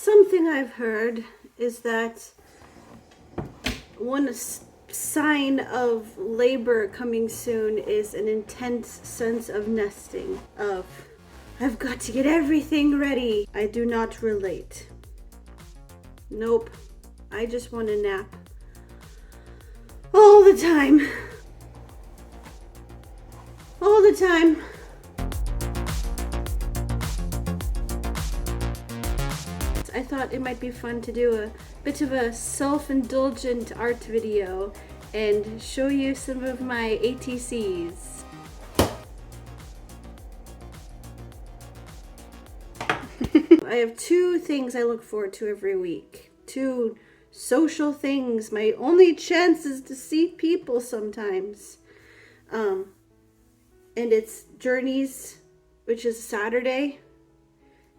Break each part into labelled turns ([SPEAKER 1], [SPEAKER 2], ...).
[SPEAKER 1] Something I've heard is that one sign of labor coming soon is an intense sense of nesting, of I've got to get everything ready. I do not relate. Nope. I just want to nap all the time. All the time. I thought it might be fun to do a bit of a self-indulgent art video and show you some of my ATCs. I have two things I look forward to every week. Two social things. My only chance is to see people sometimes. And it's Journeys, which is Saturday.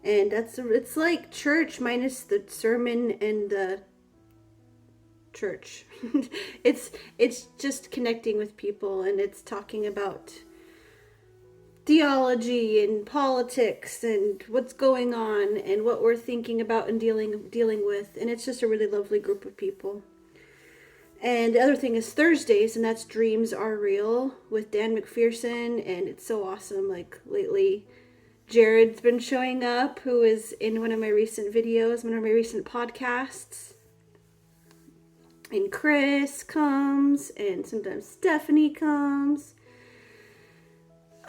[SPEAKER 1] And it's like church minus the sermon and the church. it's just connecting with people, and it's talking about theology and politics and what's going on and what we're thinking about and dealing with. And it's just a really lovely group of people. And the other thing is Thursdays, and that's Dreams Are Real with Dan McPherson, and it's so awesome. Like lately, Jared's been showing up, who is in one of my recent videos, one of my recent podcasts. And Chris comes, and sometimes Stephanie comes.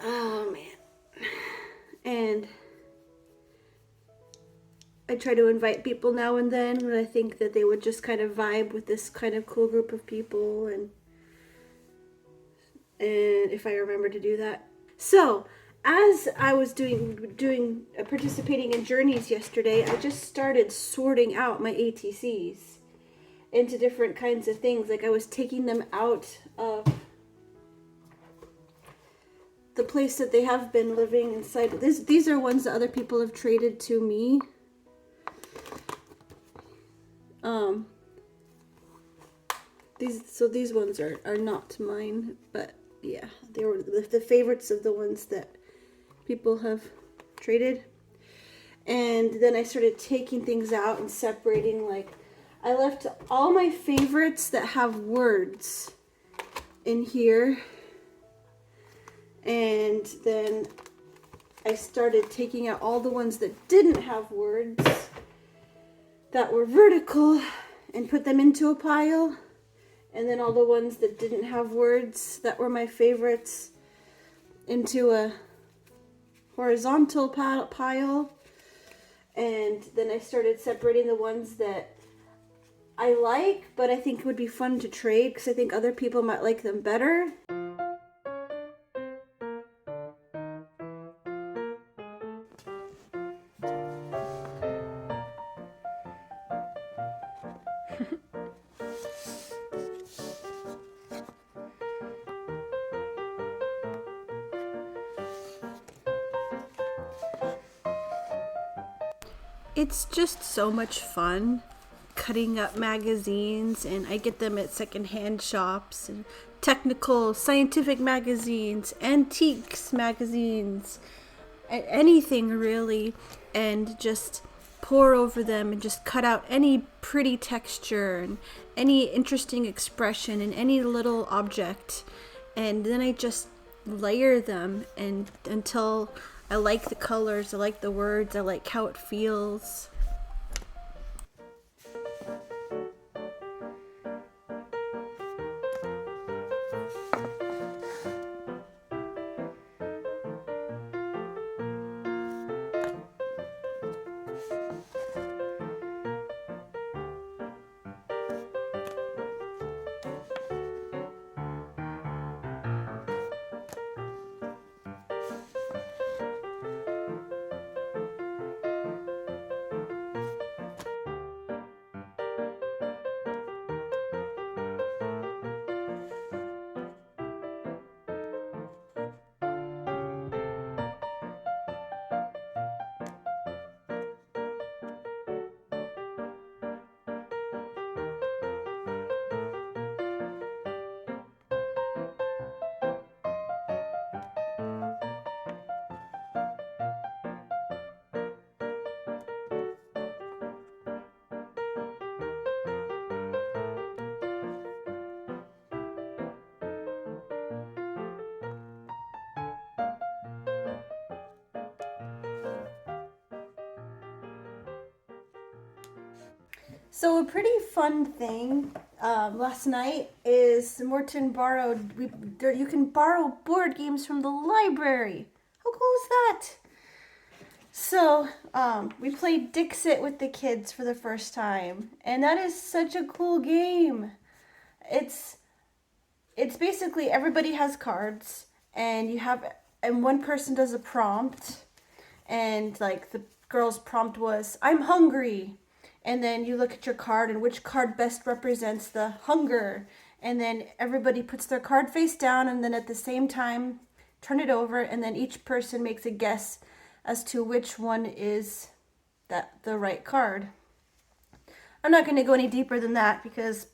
[SPEAKER 1] Oh, man. And I try to invite people now and then when I think that they would just kind of vibe with this kind of cool group of people, and if I remember to do that. So, as I was participating in Journeys yesterday, I just started sorting out my ATCs into different kinds of things. Like I was taking them out of the place that they have been living inside. These are ones that other people have traded to me. These ones are not mine, but yeah, they were the favorites of the ones that people have traded. And then I started taking things out and separating. Like I left all my favorites that have words in here, and then I started taking out all the ones that didn't have words that were vertical and put them into a pile. And then all the ones that didn't have words that were my favorites into a horizontal pile. And then I started separating the ones that I like, but I think would be fun to trade because I think other people might like them better. It's just so much fun cutting up magazines, and I get them at secondhand shops and technical scientific magazines, antiques magazines, anything really, and just pour over them and just cut out any pretty texture and any interesting expression in any little object, and then I just layer them and until I like the colors, I like the words, I like how it feels. So a pretty fun thing last night is Mårten borrowed. You can borrow board games from the library. How cool is that? So we played Dixit with the kids for the first time, and that is such a cool game. It's basically everybody has cards, and one person does a prompt, and like the girl's prompt was, "I'm hungry." And then you look at your card and which card best represents the hunger. And then everybody puts their card face down, and then at the same time turn it over, and then each person makes a guess as to which one is the right card. I'm not going to go any deeper than that because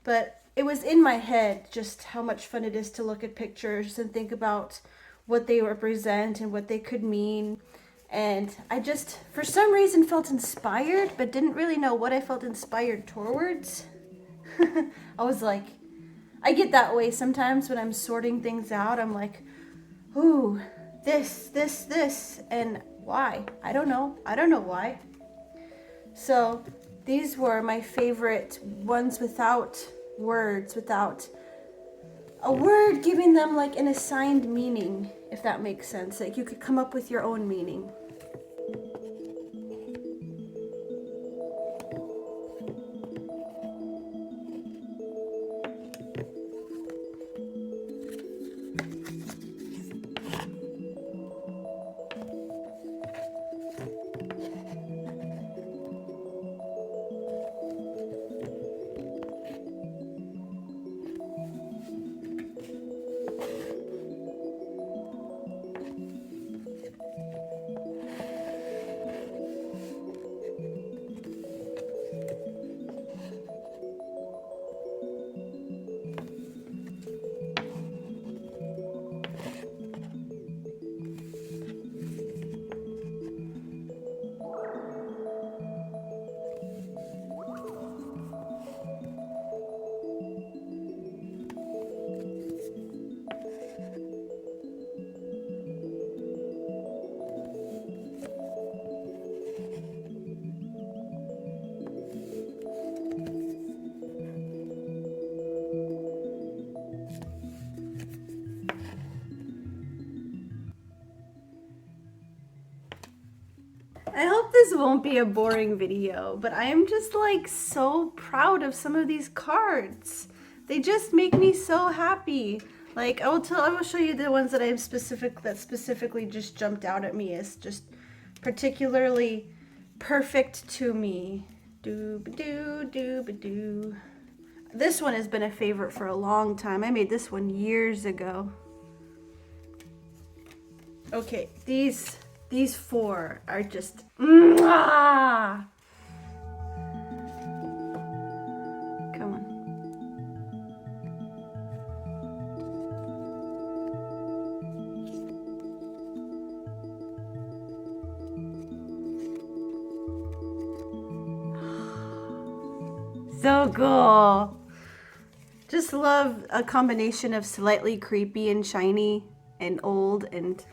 [SPEAKER 1] but it was in my head just how much fun it is to look at pictures and think about what they represent and what they could mean. And I just, for some reason, felt inspired, but didn't really know what I felt inspired towards. I was like, I get that way sometimes when I'm sorting things out. I'm like, ooh, this, and why? I don't know why. So these were my favorite ones without words, without a word giving them like an assigned meaning, if that makes sense. Like you could come up with your own meaning. I hope this won't be a boring video, but I am just like so proud of some of these cards. They just make me so happy. Like I will show you the ones that specifically just jumped out at me as just particularly perfect to me. Doo-ba-doo, doo-ba-doo. This one has been a favorite for a long time. I made this one years ago. Okay, these four are just mwah! Come on. So cool. Just love a combination of slightly creepy and shiny and old and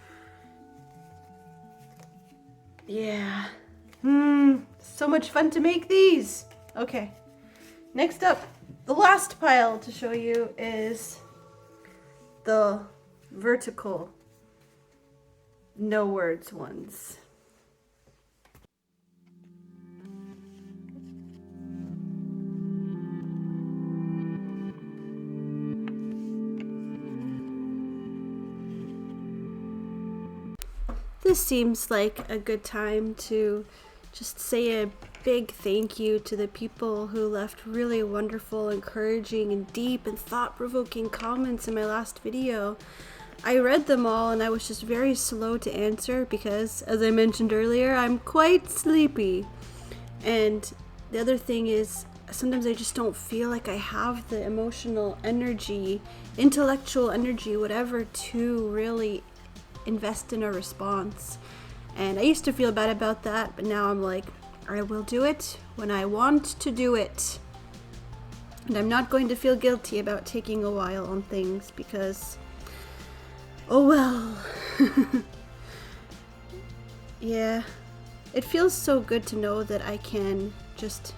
[SPEAKER 1] yeah. So much fun to make these. Okay. Next up, the last pile to show you is the vertical no words ones. This seems like a good time to just say a big thank you to the people who left really wonderful, encouraging, and deep and thought-provoking comments in my last video. I read them all and I was just very slow to answer because, as I mentioned earlier, I'm quite sleepy. And the other thing is, sometimes I just don't feel like I have the emotional energy, intellectual energy, whatever, to really invest in a response. And I used to feel bad about that, but now I'm like, I will do it when I want to do it. And I'm not going to feel guilty about taking a while on things because, oh well. Yeah. it feels so good to know that I can just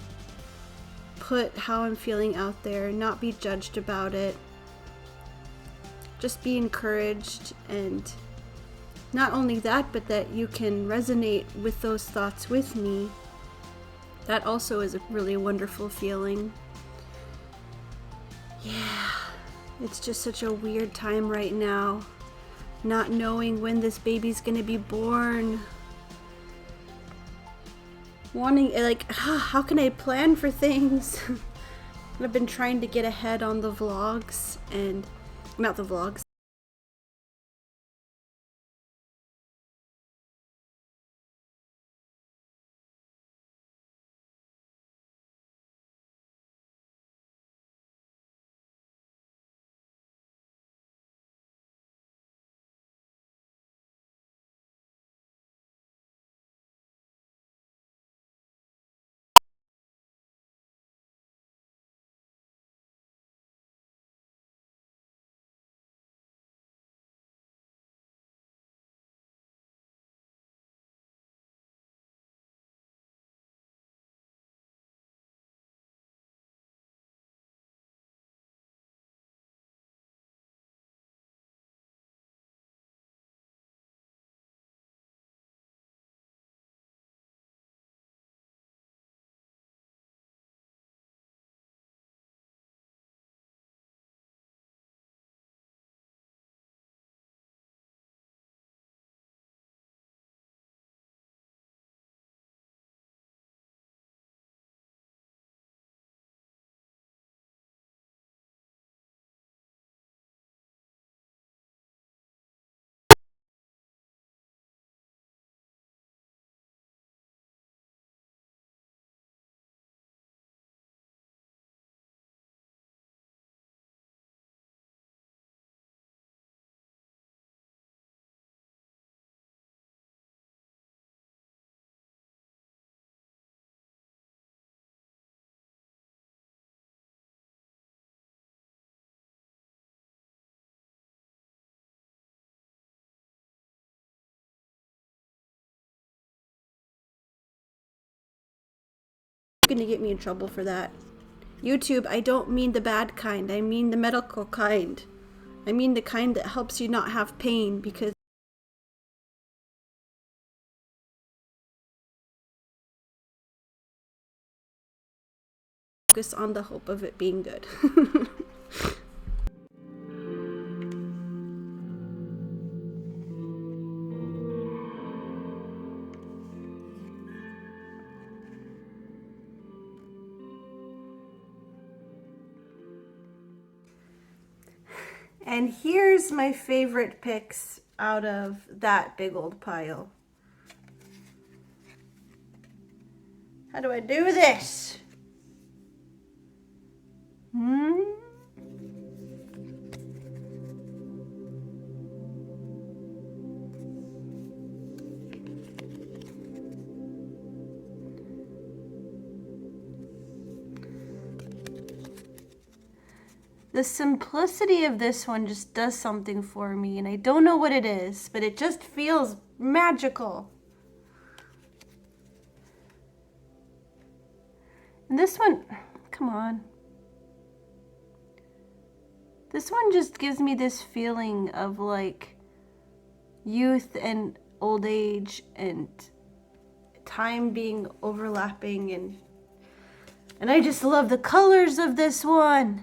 [SPEAKER 1] put how I'm feeling out there, not be judged about it, just be encouraged, and not only that, but that you can resonate with those thoughts with me. That also is a really wonderful feeling. Yeah, it's just such a weird time right now, not knowing when this baby's gonna be born. Wanting, like, how can I plan for things? I've been trying to get ahead on the vlogs, and not the vlogs. You're gonna get me in trouble for that. YouTube, I don't mean the bad kind. I mean the medical kind. I mean the kind that helps you not have pain, because focus on the hope of it being good. And here's my favorite picks out of that big old pile. How do I do this? The simplicity of this one just does something for me, and I don't know what it is, but it just feels magical. And this one, come on. This one just gives me this feeling of like youth and old age and time being overlapping, and I just love the colors of this one.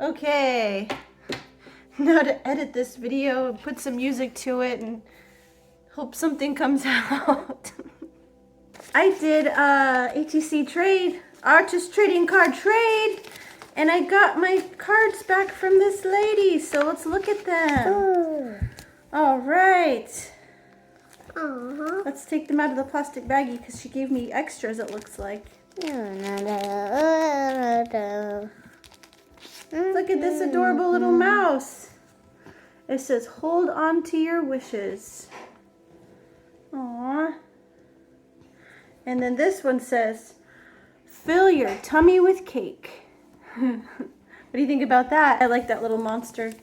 [SPEAKER 1] Okay, now to edit this video and put some music to it and hope something comes out. I did ATC trade, artist trading card trade, and I got my cards back from this lady, so let's look at them. All right. Let's take them out of the plastic baggie because she gave me extras, it looks like. Look at this adorable little mouse. It says, hold on to your wishes. Aww. And then this one says, fill your tummy with cake. What do you think about that? I like that little monster.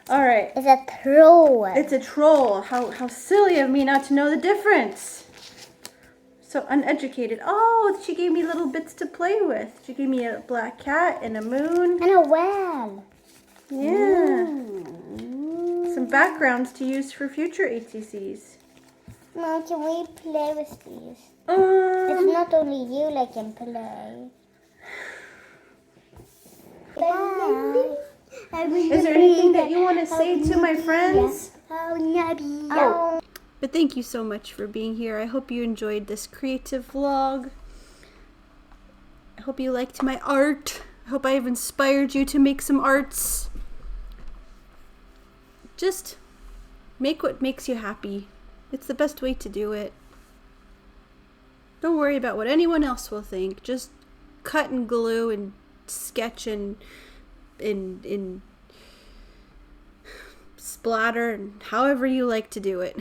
[SPEAKER 1] All right.
[SPEAKER 2] It's a troll.
[SPEAKER 1] It's a troll. How silly of me not to know the difference. So uneducated. Oh, she gave me little bits to play with. She gave me a black cat and a moon.
[SPEAKER 2] And a whale.
[SPEAKER 1] Yeah. Some backgrounds to use for future ATCs.
[SPEAKER 2] Mom, can we play with these? It's not only you that can play. Bye.
[SPEAKER 1] Is there anything that you want to say to my friends?
[SPEAKER 2] Oh.
[SPEAKER 1] But thank you so much for being here. I hope you enjoyed this creative vlog. I hope you liked my art. I hope I've inspired you to make some arts. Just make what makes you happy. It's the best way to do it. Don't worry about what anyone else will think. Just cut and glue and sketch and splatter and however you like to do it.